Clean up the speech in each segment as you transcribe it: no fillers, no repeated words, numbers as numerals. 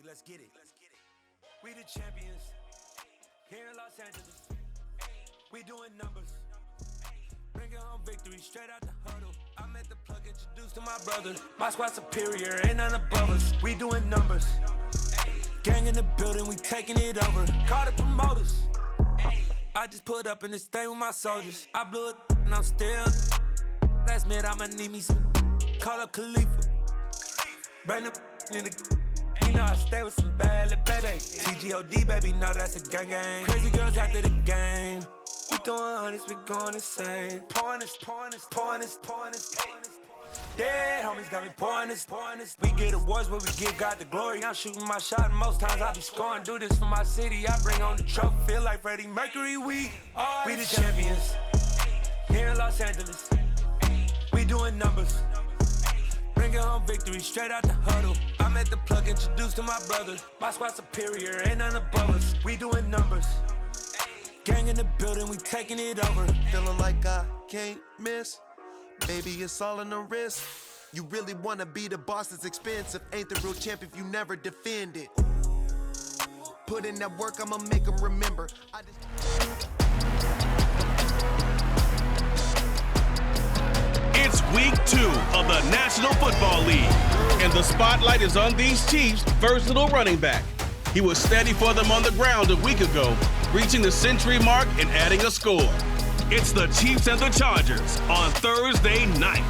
Let's get it. We the champions here in Los Angeles. We doing numbers. Bringing home victory straight out the huddle. I'm at the plug, introduced to my brother. My squad superior, ain't none above us. We doing numbers. Gang in the building, we taking it over. Call the promoters. I just put up in this thing with my soldiers. I blew it and I'm still. Last minute I'ma need me some. Call up Khalifa. Bring the in the. You know I stay with some bad little baby. TGOD, baby, know that's a gang gang. Crazy girls after the game. We throwing hundreds, we going insane. Pouring this. Yeah, homies got me pouring this. We get awards, but we give God the glory. I'm shooting my shot, and most times I be scoring. Do this for my city, I bring on the trophy. Feel like Freddie Mercury, we the champions. Here in Los Angeles, we doing numbers. Bringing home victory straight out the huddle. I'm at the plug, introduced to my brother. My squad superior, ain't none above us. We doing numbers. Gang in the building, we taking it over. Feeling like I can't miss. Baby, it's all in the wrist. You really wanna be the boss, it's expensive. Ain't the real champ if you never defend it. Put in that work, I'ma make them remember. It's week 2 of the National Football League, and the spotlight is on these Chiefs' versatile running back. He was steady for them on the ground a week ago, reaching the century mark and adding a score. It's the Chiefs and the Chargers on Thursday night.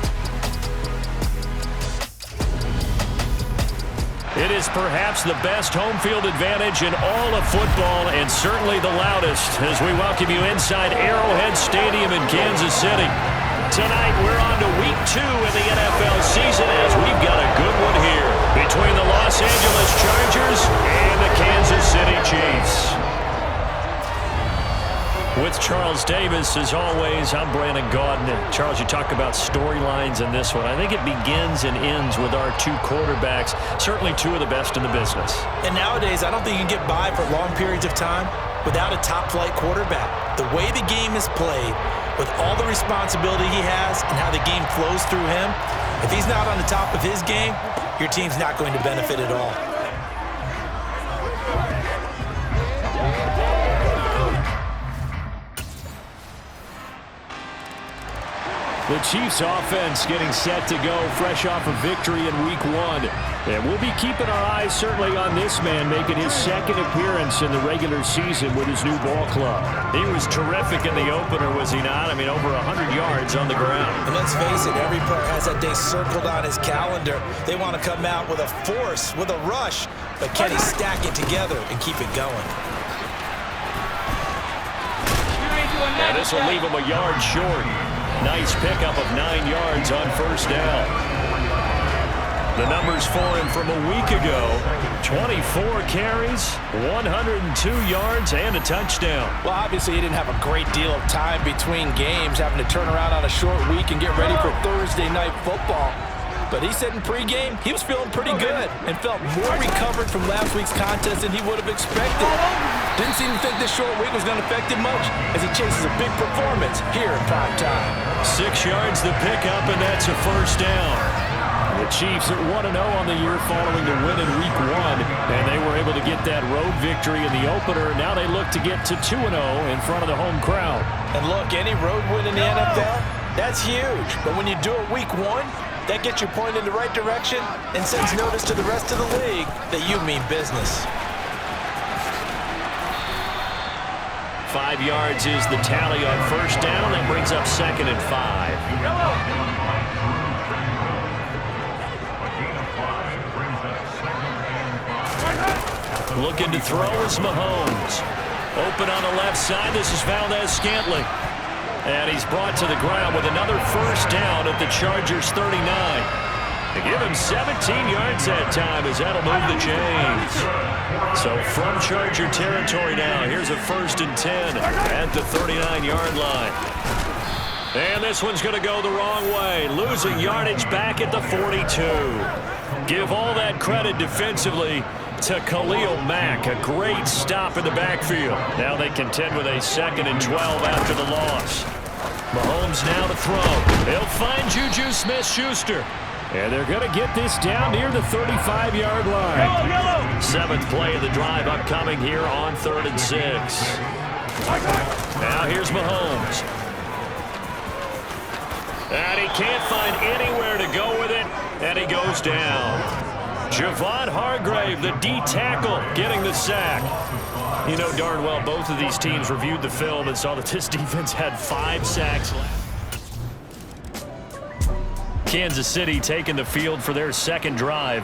It is perhaps the best home field advantage in all of football, and certainly the loudest, as we welcome you inside Arrowhead Stadium in Kansas City. Tonight, we're on to week 2 in the NFL season, as we've got a good one here between the Los Angeles Chargers and the Kansas City Chiefs. With Charles Davis, as always, I'm Brandon Gaudin. Charles, you talk about storylines in this one. I think it begins and ends with our 2 quarterbacks, certainly 2 of the best in the business. And nowadays, I don't think you can get by for long periods of time without a top-flight quarterback. The way the game is played, with all the responsibility he has and how the game flows through him, if he's not on the top of his game, your team's not going to benefit at all. The Chiefs offense getting set to go fresh off a victory in week 1. And we'll be keeping our eyes certainly on this man making his second appearance in the regular season with his new ball club. He was terrific in the opener, was he not? I mean, over 100 yards on the ground. And let's face it, every player has that day circled on his calendar. They want to come out with a force, with a rush, but can he stack it together and keep it going? And this will leave him a yard short. Nice pickup of 9 yards on first down. The numbers for him from a week ago: 24 carries, 102 yards, and a touchdown. Well, obviously he didn't have a great deal of time between games, having to turn around on a short week and get ready for Thursday night football. But he said in pregame he was feeling pretty good and felt more recovered from last week's contest than he would have expected. Didn't seem to think this short week was going to affect him much as he chases a big performance here in prime time. 6 yards the pickup, and that's a first down. The Chiefs at 1-0 on the year following the win in week 1, and they were able to get that road victory in the opener. Now they look to get to 2-0 in front of the home crowd. And look, any road win in the NFL, that's huge. But when you do it week 1, that gets you pointed in the right direction and sends notice to the rest of the league that you mean business. 5 yards is the tally on first down. That brings up 2nd and 5. Looking to throw is Mahomes. Open on the left side. This is Valdez-Scantling. And he's brought to the ground with another first down at the Chargers' 39. They give him 17 yards that time, as that'll move the chains. So from Charger territory now, here's a 1st and 10 at the 39-yard line. And this one's going to go the wrong way, losing yardage back at the 42. Give all that credit defensively to Khalil Mack. A great stop in the backfield. Now they contend with a 2nd and 12 after the loss. Mahomes now to throw. He'll find Juju Smith-Schuster. And they're going to get this down near the 35-yard line. Seventh play of the drive upcoming here on 3rd and 6. Now here's Mahomes. And he can't find anywhere to go with it, and he goes down. Javon Hargrave, the D tackle, getting the sack. You know darn well both of these teams reviewed the film and saw that this defense had 5 sacks left. Kansas City taking the field for their second drive.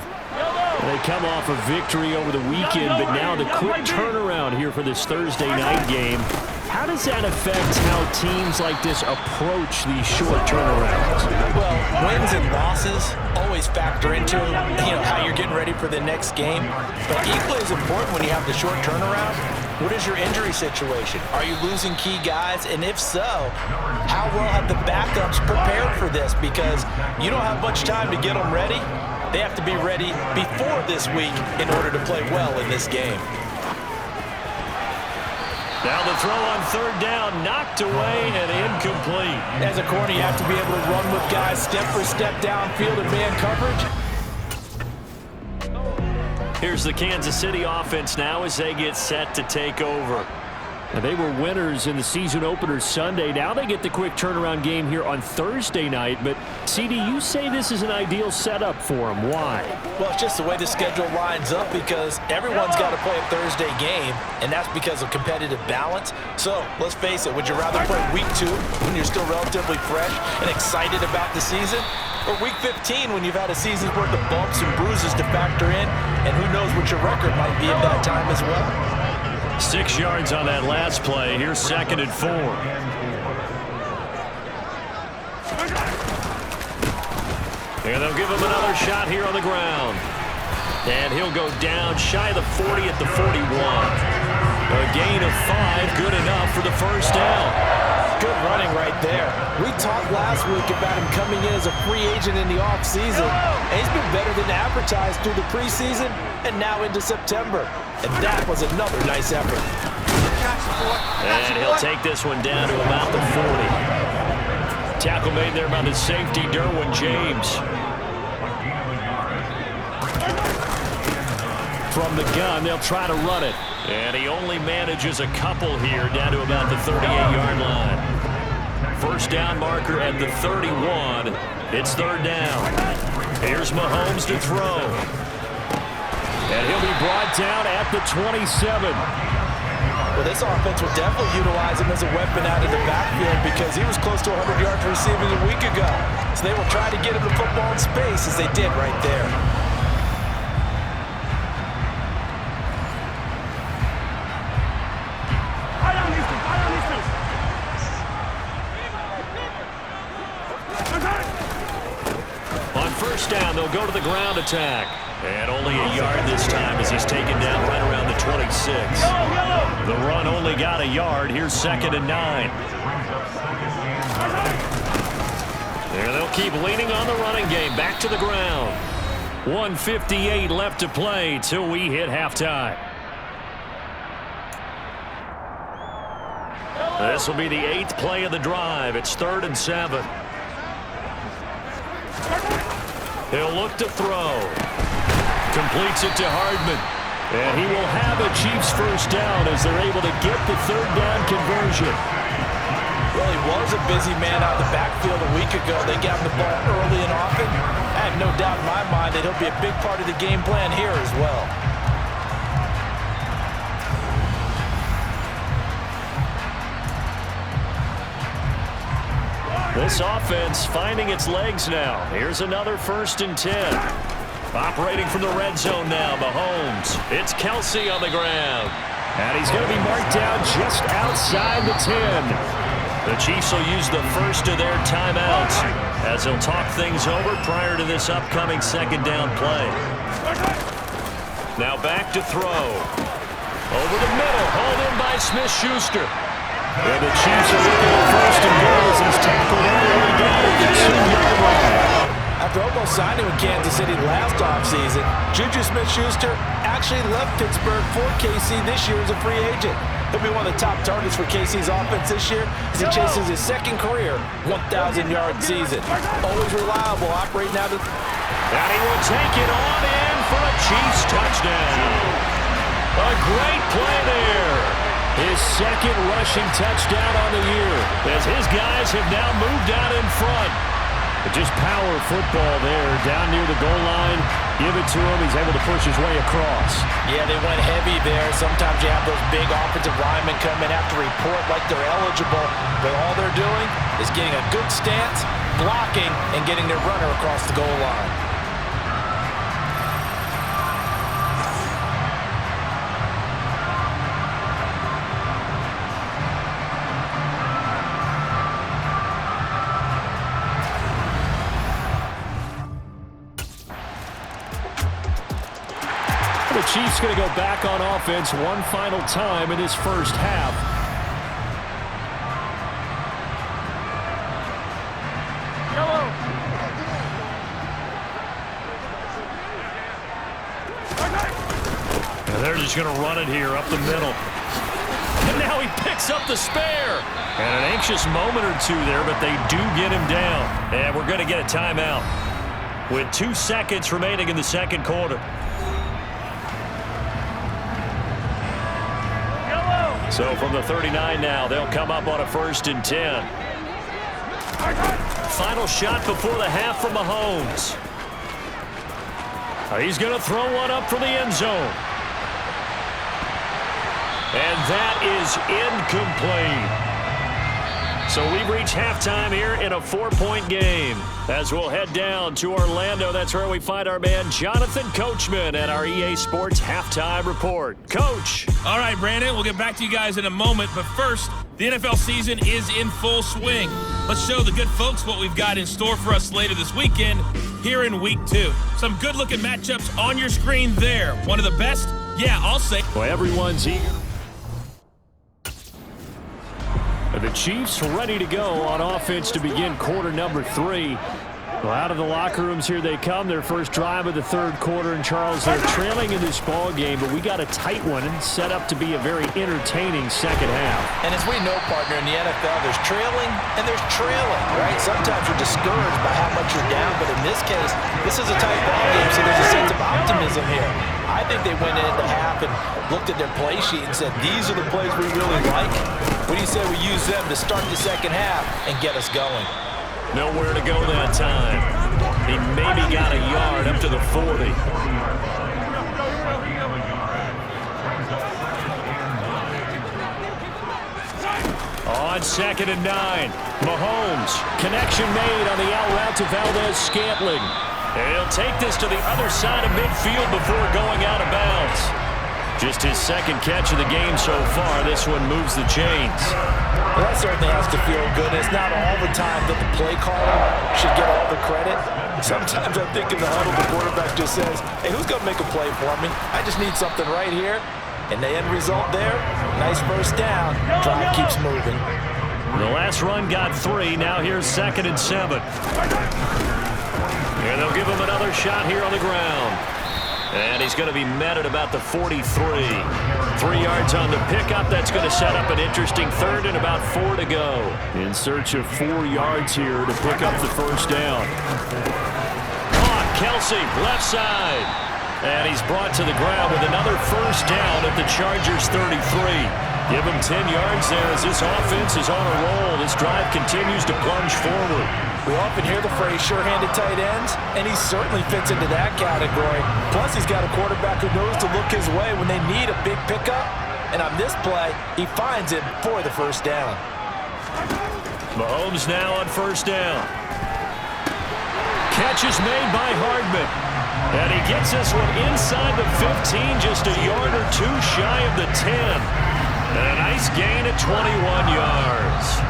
They come off a victory over the weekend, but now the quick turnaround here for this Thursday night game. How does that affect how teams like this approach these short turnarounds? Well, wins and losses always factor into how you're getting ready for the next game. But equally as important when you have the short turnaround, what is your injury situation? Are you losing key guys? And if so, how well have the backups prepared for this? Because you don't have much time to get them ready. They have to be ready before this week in order to play well in this game. Now the throw on 3rd down, knocked away and incomplete. As a corner, you have to be able to run with guys step for step downfield in man coverage. Here's the Kansas City offense now as they get set to take over. Now they were winners in the season opener Sunday. Now they get the quick turnaround game here on Thursday night. But, CD, you say this is an ideal setup for them. Why? Well, it's just the way the schedule lines up because everyone's got to play a Thursday game, and that's because of competitive balance. So, let's face it, would you rather play week 2 when you're still relatively fresh and excited about the season? Or week 15 when you've had a season's worth of bumps and bruises to factor in, and who knows what your record might be at that time as well? 6 yards on that last play. Here's 2nd and 4. And they'll give him another shot here on the ground. And he'll go down shy of the 40 at the 41. A gain of 5, good enough for the first down. Good running right there. We talked last week about him coming in as a free agent in the offseason. And he's been better than advertised through the preseason and now into September. And that was another nice effort. And he'll take this one down to about the 40. Tackle made there by the safety, Derwin James. From the gun, they'll try to run it. And he only manages a couple here down to about the 38-yard line. First down marker at the 31. It's 3rd down. Here's Mahomes to throw. And he'll be brought down at the 27. Well, this offense will definitely utilize him as a weapon out of the backfield because he was close to 100 yards receiving a week ago. So they will try to get him the football in space as they did right there. On first down, they'll go to the ground attack. And only a yard this time as he's taken down right around the 26. The run only got a yard. Here's 2nd and 9. There they'll keep leaning on the running game. Back to the ground. 1:58 left to play till we hit halftime. This will be the 8th play of the drive. It's 3rd and 7. He'll look to throw. Completes it to Hardman. And he will have a Chiefs first down as they're able to get the 3rd down conversion. Well, he was a busy man out of the backfield a week ago. They got him the ball early and often. I have no doubt in my mind that he'll be a big part of the game plan here as well. This offense finding its legs now. Here's another 1st and 10. Operating from the red zone now, Mahomes. It's Kelsey on the ground. And he's going to be marked down just outside the 10. The Chiefs will use the first of their timeouts as they'll talk things over prior to this upcoming 2nd down play. Now back to throw. Over the middle, hauled in by Smith-Schuster. And the Chiefs are looking at 1st and goal as he's tackled all the way down at the 2-yard line. After almost signing with Kansas City last offseason, Juju Smith-Schuster actually left Pittsburgh for KC this year as a free agent. He'll be one of the top targets for KC's offense this year as he chases his second career 1,000-yard season. Always reliable, operating out of... And he will take it on in for a Chiefs touchdown. A great play there. His second rushing touchdown on the year as his guys have now moved out in front. But just power football there down near the goal line. Give it to him. He's able to push his way across. Yeah, they went heavy there. Sometimes you have those big offensive linemen come in, have to report like they're eligible. But all they're doing is getting a good stance, blocking, and getting their runner across the goal line. The Chiefs going to go back on offense one final time in this first half. And they're just going to run it here up the middle. And now he picks up the spare. And an anxious moment or two there, but they do get him down. And we're going to get a timeout with 2 seconds remaining in the second quarter. So from the 39 now, they'll come up on a 1st and 10. Final shot before the half from Mahomes. He's going to throw one up for the end zone. And that is incomplete. So we've reached halftime here in a 4-point game. As we'll head down to Orlando, that's where we find our man Jonathan Coachman at our EA Sports Halftime Report. Coach. All right, Brandon, we'll get back to you guys in a moment. But first, the NFL season is in full swing. Let's show the good folks what we've got in store for us later this weekend here in Week 2. Some good-looking matchups on your screen there. One of the best? Yeah, I'll say. Well, everyone's eager. The Chiefs ready to go on offense to begin quarter number 3. Well, out of the locker rooms here they come. Their first drive of the third quarter. And, Charles, they're trailing in this ball game, but we got a tight one and set up to be a very entertaining second half. And as we know, partner, in the NFL, there's trailing and there's trailing, right? Sometimes you're discouraged by how much you're down, but in this case, this is a tight ball game, so there's a sense of optimism here. I think they went into half and looked at their play sheet and said, these are the plays we really like. What do you say we use them to start the second half and get us going? Nowhere to go that time. He maybe got a yard up to the 40. On 2nd and 9, Mahomes. Connection made on the out route to Valdez-Scantling. And he'll take this to the other side of midfield before going out of bounds. Just his second catch of the game so far. This one moves the chains. Well, that certainly has to feel good. It's not all the time that the play caller should get all the credit. Sometimes I think in the huddle, the quarterback just says, hey, who's going to make a play for me? I just need something right here. And the end result there, nice first down. Drive keeps moving. The last run got 3. Now here's 2nd and 7. And they'll give him another shot here on the ground. And he's going to be met at about the 43. 3 yards on the pickup. That's going to set up an interesting third and about 4 to go. In search of 4 yards here to pick up the first down. Caught, Kelsey, left side. And he's brought to the ground with another first down at the Chargers 33. Give him 10 yards there as this offense is on a roll. This drive continues to plunge forward. We often hear the phrase sure-handed tight ends, and he certainly fits into that category. Plus, he's got a quarterback who knows to look his way when they need a big pickup. And on this play, he finds it for the first down. Mahomes now on first down. Catch is made by Hardman. And he gets this one inside the 15, just a yard or 2 shy of the 10. And a nice gain at 21 yards.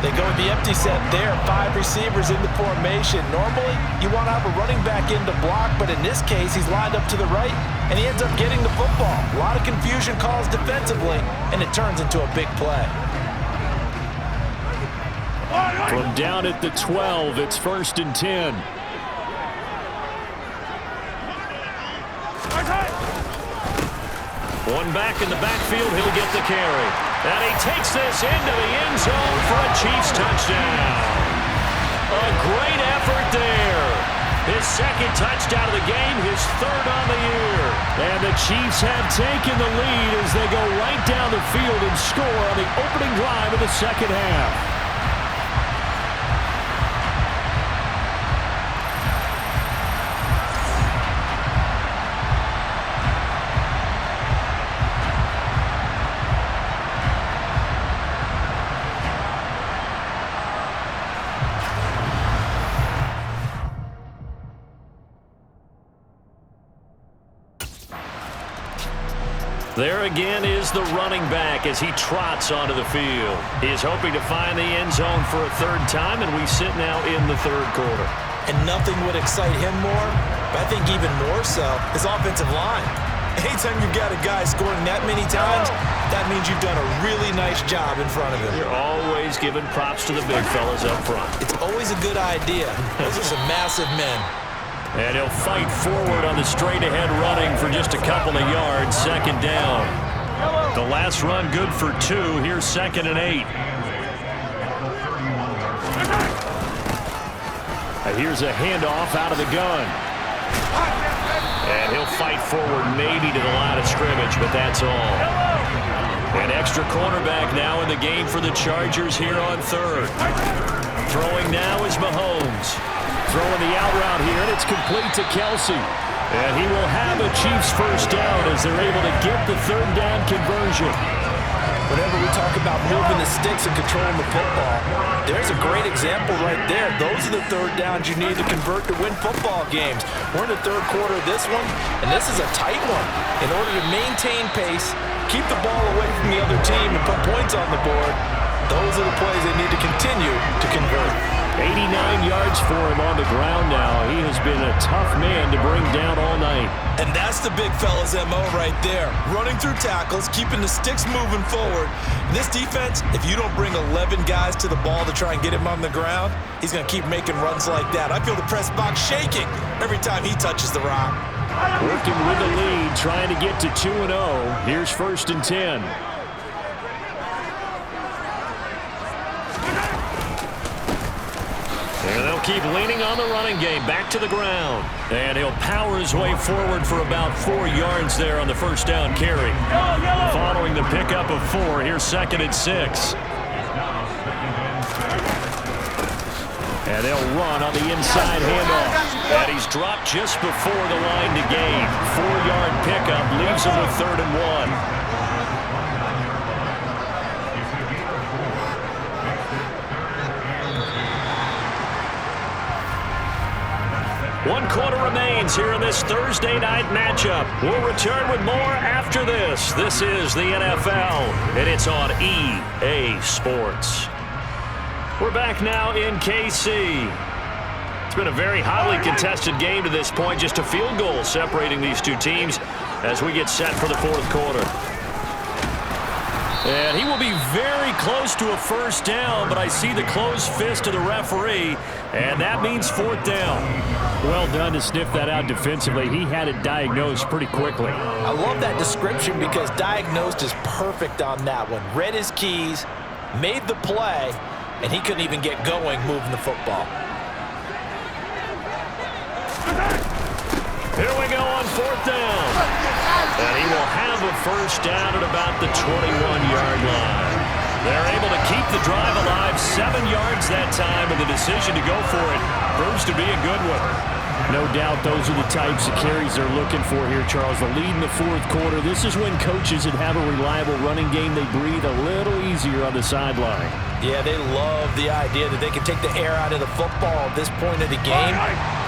They go with the empty set there, 5 receivers in the formation. Normally, you want to have a running back in to block, but in this case, he's lined up to the right, and he ends up getting the football. A lot of confusion caused defensively, and it turns into a big play. From down at the 12, it's 1st and 10. One back in the backfield, he'll get the carry. And he takes this into the end zone for a Chiefs touchdown. A great effort there. His second touchdown of the game, his third on the year. And the Chiefs have taken the lead as they go right down the field and score on the opening drive of the second half. There again is the running back as he trots onto the field. He is hoping to find the end zone for a third time, and we sit now in the third quarter. And nothing would excite him more, but I think even more so, his offensive line. Anytime you've got a guy scoring that many times, that means you've done a really nice job in front of him. You're always giving props to the big fellas up front. It's always a good idea. Those are some massive men. And he'll fight forward on the straight-ahead running for just a couple of yards. Second down. The last run good for 2. Here's 2nd and 8. And here's a handoff out of the gun. And he'll fight forward maybe to the line of scrimmage, but that's all. An extra cornerback now in the game for the Chargers here on third. Throwing now is Mahomes. Throwing the out route here, and it's complete to Kelsey. And he will have a Chiefs first down as they're able to get the third down conversion. Whenever we talk about moving the sticks and controlling the football, there's a great example right there. Those are the third downs you need to convert to win football games. We're in the third quarter of this one, and this is a tight one. In order to maintain pace, keep the ball away from the other team, and put points on the board, those are the plays they need to continue to convert. 89 yards for him on the ground now. He has been a tough man to bring down all night. And that's the big fella's MO right there. Running through tackles, keeping the sticks moving forward. This defense, if you don't bring 11 guys to the ball to try and get him on the ground, he's going to keep making runs like that. I feel the press box shaking every time he touches the rock. Working with the lead, trying to get to 2-0. Here's 1st and 10. And they'll keep leaning on the running game. Back to the ground. And he'll power his way forward for about 4 yards there on the first down carry. Following the pickup of 4, here's 2nd and 6. And they'll run on the inside handoff. And he's dropped just before the line to gain. 4-yard pickup leaves him with 3rd and 1. One quarter remains here in this Thursday night matchup. We'll return with more after this. This is the NFL, and it's on EA Sports. We're back now in KC. It's been a very hotly contested game to this point. Just a field goal separating these two teams as we get set for the fourth quarter. And he will be very close to a first down, but I see the closed fist of the referee, and that means 4th down. Well done to sniff that out defensively. He had it diagnosed pretty quickly. I love that description because diagnosed is perfect on that one. Read his keys, made the play, and he couldn't even get going moving the football. Here we go on 4th down. And he will have a first down at about the 21-yard line. They're able to keep the drive alive, 7 yards that time, and the decision to go for it proves to be a good one. No doubt those are the types of carries they're looking for here, Charles. The lead in the fourth quarter. This is when coaches that have a reliable running game, they breathe a little easier on the sideline. Yeah, they love the idea that they can take the air out of the football at this point of the game.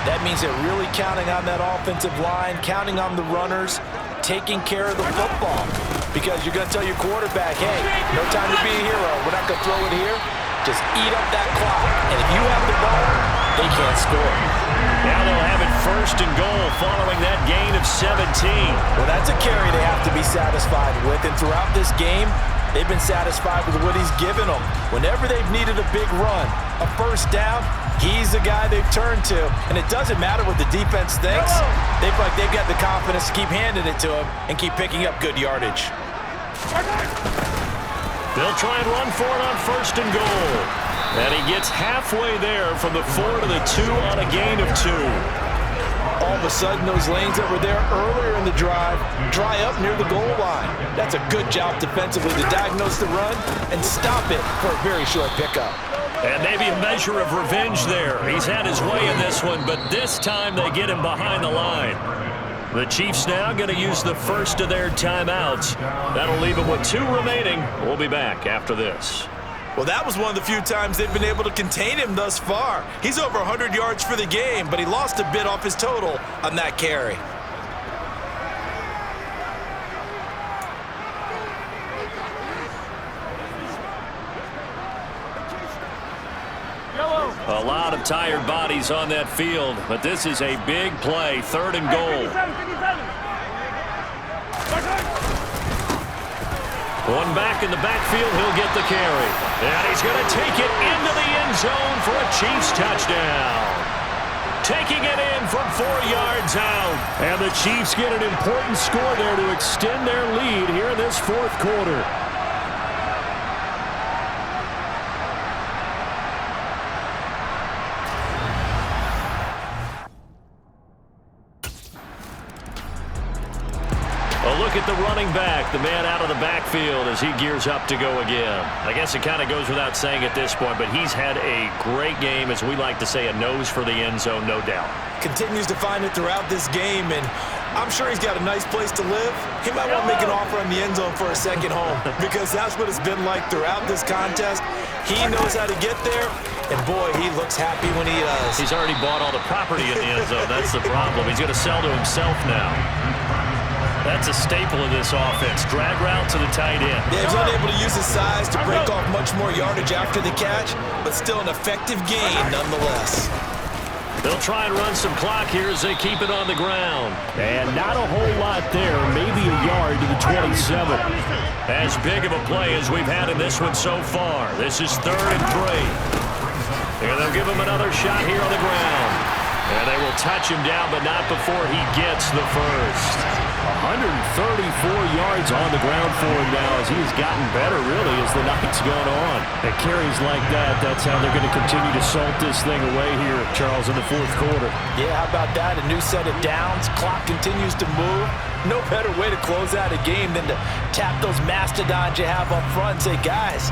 That means they're really counting on that offensive line, counting on the runners, taking care of the football. Because you're going to tell your quarterback, hey, no time to be a hero. We're not going to throw it here. Just eat up that clock. And if you have the ball, they can't score. Now they'll have it 1st and goal following that gain of 17. Well, that's a carry they have to be satisfied with. And throughout this game, They've been satisfied with what he's given them. Whenever they've needed a big run, a first down, he's the guy they've turned to. And it doesn't matter what the defense thinks. They feel like they've got the confidence to keep handing it to him and keep picking up good yardage. They'll try and run for it on 1st and goal. And he gets halfway there from the 4 to the 2 on a gain of 2. All of a sudden, those lanes that were there earlier in the drive dry up near the goal line. That's a good job defensively to diagnose the run and stop it for a very short pickup. And maybe a measure of revenge there. He's had his way in this one, but this time they get him behind the line. The Chiefs now going to use the first of their timeouts. That'll leave them with 2 remaining. We'll be back after this. Well, that was one of the few times they've been able to contain him thus far. He's over 100 yards for the game, but he lost a bit off his total on that carry. A lot of tired bodies on that field, but this is a big play, 3rd and goal. One back in the backfield, he'll get the carry. And he's going to take it into the end zone for a Chiefs touchdown. Taking it in from 4 yards out. And the Chiefs get an important score there to extend their lead here in this 4th quarter. Look at the running back, the man out of the backfield as he gears up to go again. I guess it kind of goes without saying at this point, but he's had a great game, as we like to say, a nose for the end zone, no doubt. Continues to find it throughout this game, and I'm sure he's got a nice place to live. He might want to make an offer on the end zone for a second home, because that's what it's been like throughout this contest. He knows how to get there, and boy, he looks happy when he does. He's already bought all the property in the end zone. That's the problem. He's going to sell to himself now. That's a staple of this offense. Drag route to the tight end. Yeah, he's unable to use his size to break off much more yardage after the catch, but still an effective gain nonetheless. They'll try and run some clock here as they keep it on the ground. And not a whole lot there, maybe a yard to the 27. As big of a play as we've had in this one so far. This is 3rd and 3. And they'll give him another shot here on the ground. And they will touch him down, but not before he gets the first. 134 yards on the ground for him now as he has gotten better, really, as the night's gone on. And carries like that, that's how they're going to continue to salt this thing away here, Charles, in the 4th quarter. Yeah, how about that? A new set of downs. Clock continues to move. No better way to close out a game than to tap those mastodons you have up front and say, guys,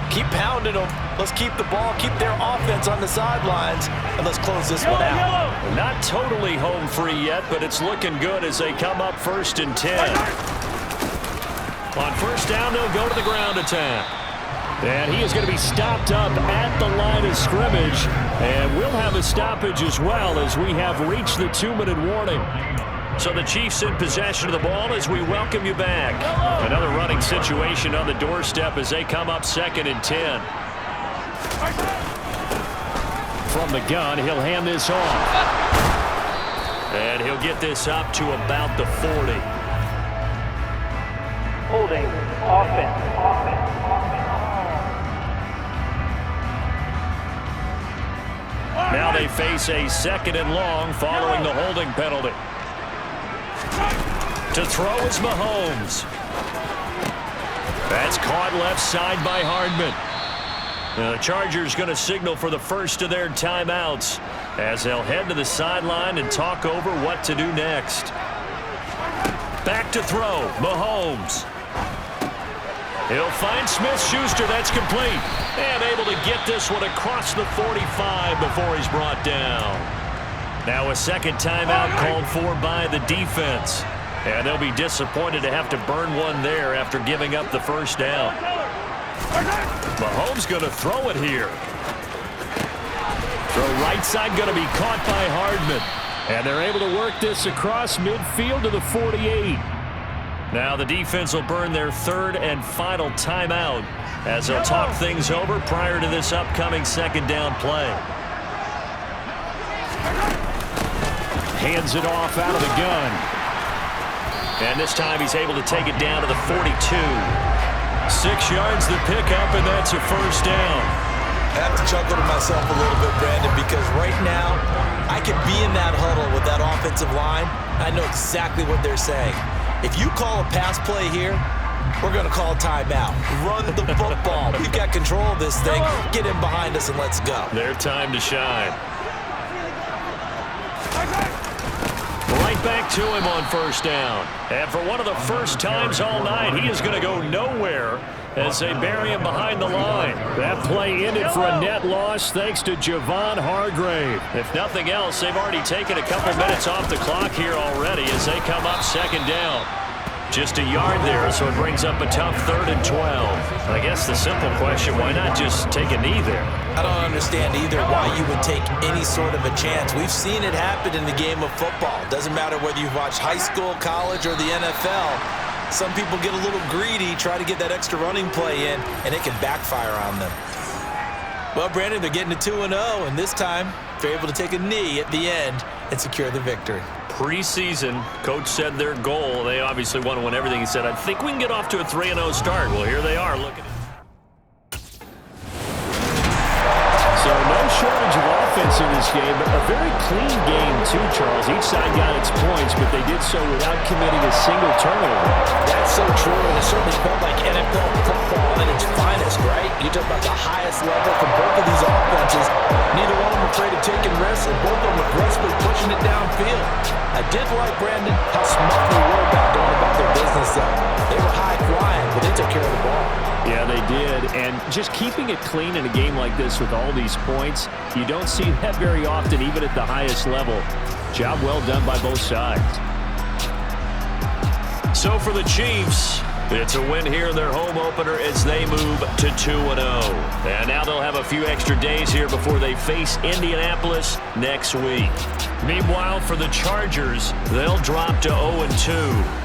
keep pounding them. Let's keep the ball, keep their offense on the sidelines, and let's close this one out. Not totally home free yet, but it's looking good as they come up 1st and 10. On 1st down, they'll go to the ground attack. And he is going to be stopped up at the line of scrimmage. And we'll have a stoppage as well as we have reached the 2-minute warning. So the Chiefs in possession of the ball as we welcome you back. Another running situation on the doorstep as they come up 2nd and 10. From the gun, he'll hand this off. And he'll get this up to about the 40. Holding offense. Now they face a 2nd and long following the holding penalty. To throw is Mahomes. That's caught left side by Hardman. Now the Chargers going to signal for the first of their timeouts as they'll head to the sideline and talk over what to do next. Back to throw, Mahomes. He'll find Smith-Schuster, that's complete. And able to get this one across the 45 before he's brought down. Now a 2nd timeout called for by the defense. And they'll be disappointed to have to burn one there after giving up the 1st down. Mahomes going to throw it here. Throw right side going to be caught by Hardman. And they're able to work this across midfield to the 48. Now the defense will burn their 3rd and final timeout as they'll talk things over prior to this upcoming 2nd down play. Hands it off out of the gun. And this time he's able to take it down to the 42. 6 yards the pickup, and that's a first down. I have to chuckle to myself a little bit, Brandon, because right now I could be in that huddle with that offensive line. I know exactly what they're saying. If you call a pass play here, we're going to call timeout. Run the football. We've got control of this thing. Get in behind us and let's go. Their time to shine. Right back to him on first down. And for one of the first times all night, he is going to go nowhere as they bury him behind the line. That play ended for a net loss thanks to Javon Hargrave. If nothing else, they've already taken a couple minutes off the clock here already as they come up second down. Just a yard there, so it brings up a tough 3rd and 12. I guess the simple question, why not just take a knee there? I don't understand either why you would take any sort of a chance. We've seen it happen in the game of football. Doesn't matter whether you've watched high school, college, or the NFL. Some people get a little greedy, try to get that extra running play in, and it can backfire on them. Well, Brandon, they're getting to 2-0, and this time they're able to take a knee at the end and secure the victory. Preseason, coach said their goal, they obviously want to win everything. He said, I think we can get off to a 3-0 start. Well, here they are looking at. So no shortage of offense in this game, but a very clean game too, Charles. Each side got its points, but they did so without committing a single turnover. That's so true, and it certainly felt like NFL football at its finest, right? You talk about the highest level from both of these offenses. Neither one of them afraid of taking risks, and both of them aggressively pushing it downfield. I did like, Brandon, how smart they were about going about their business, though. They were high-flying, but they took care of the ball. Yeah, they did, and just keeping it clean in a game like this with all these points, you don't see that very often, even at the highest level. Job well done by both sides. So for the Chiefs, it's a win here in their home opener as they move to 2-0. And now they'll have a few extra days here before they face Indianapolis next week. Meanwhile, for the Chargers, they'll drop to 0-2.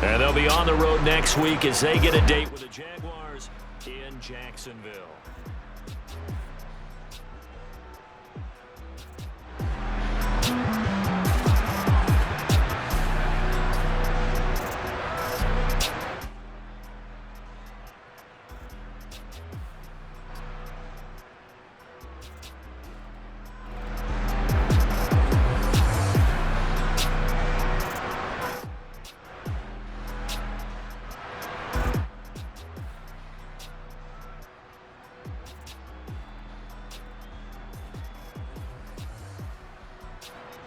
And they'll be on the road next week as they get a date with the Jaguars in Jacksonville.